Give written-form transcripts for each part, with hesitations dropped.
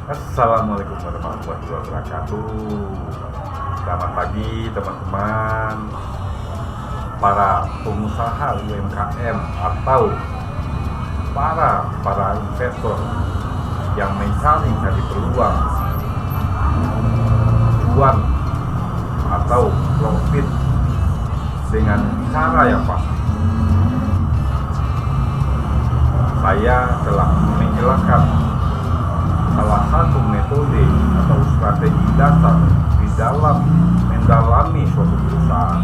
Assalamualaikum warahmatullahi wabarakatuh. Selamat pagi teman-teman, para pengusaha UMKM atau para investor yang mencari peluang cuan atau profit dengan cara yang pasti. Saya telah menjelaskan salah satu metode atau strategi dasar di dalam mendalami suatu perusahaan,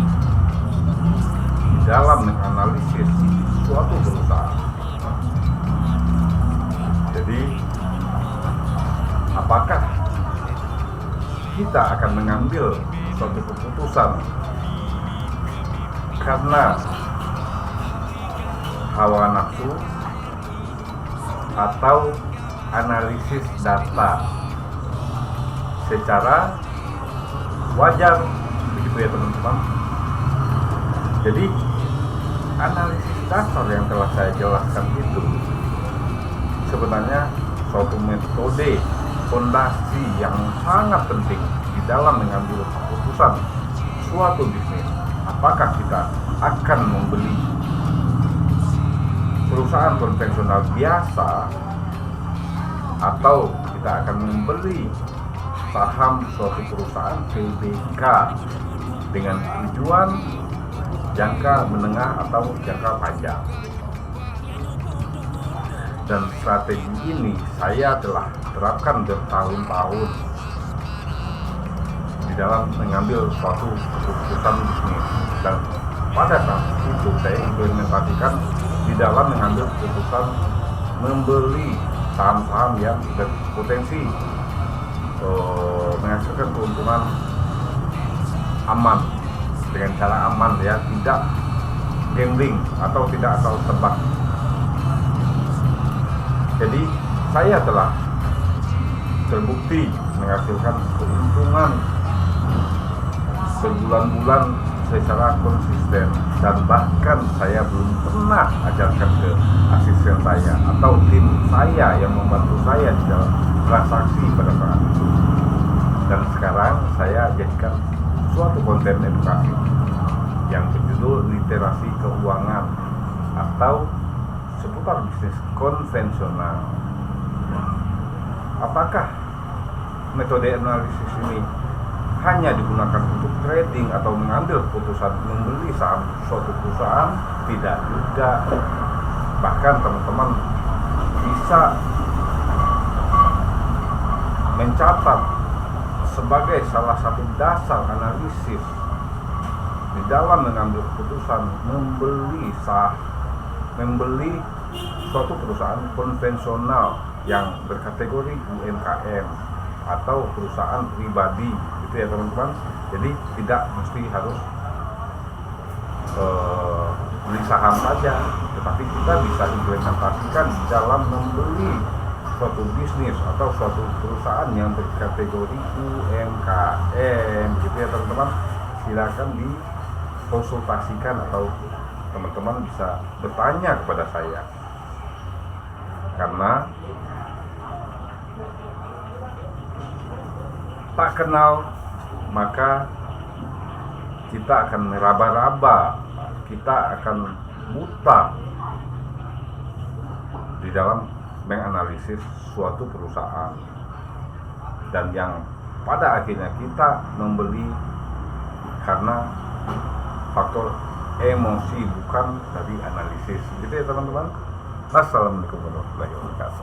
di dalam menganalisis suatu perusahaan. Jadi, apakah kita akan mengambil suatu keputusan karena hawa nafsu atau analisis data secara wajar, begitu ya teman-teman. Jadi analisis dasar yang telah saya jelaskan itu sebenarnya suatu metode fondasi yang sangat penting di dalam mengambil keputusan suatu bisnis. Apakah kita akan membeli perusahaan konvensional biasa atau kita akan membeli saham suatu perusahaan TBK dengan tujuan jangka menengah atau jangka panjang. Dan strategi ini saya telah terapkan bertahun-tahun di dalam mengambil suatu keputusan bisnis, dan pada saat itu saya implementasikan di dalam mengambil keputusan membeli saham-saham yang berpotensi menghasilkan keuntungan aman, dengan cara aman ya, tidak gambling atau tidak asal tebak. Jadi saya telah terbukti menghasilkan keuntungan berbulan-bulan secara konsisten, dan bahkan saya belum pernah ajarkan ke asisten saya atau tim saya yang membantu saya di dalam transaksi pada saat itu. Dan sekarang saya jadikan suatu konten edukasi yang berjudul literasi keuangan atau seputar bisnis konvensional. Apakah metode analisis ini hanya digunakan untuk trading atau mengambil keputusan membeli saham suatu perusahaan? Tidak juga. Bahkan teman-teman bisa mencatat sebagai salah satu dasar analisis di dalam mengambil keputusan membeli suatu perusahaan konvensional yang berkategori UMKM atau perusahaan pribadi, gitu ya teman-teman. Jadi tidak mesti harus beli saham saja, tetapi kita bisa implementasikan di dalam membeli suatu bisnis atau suatu perusahaan yang berkategori UMKM, gitu ya teman-teman. Silakan dikonsultasikan atau teman-teman bisa bertanya kepada saya, karena tak kenal maka kita akan meraba-raba, kita akan buta di dalam menganalisis suatu perusahaan, dan yang pada akhirnya kita membeli karena faktor emosi, bukan dari analisis, gitu ya teman-teman. Assalamualaikum warahmatullahi wabarakatuh.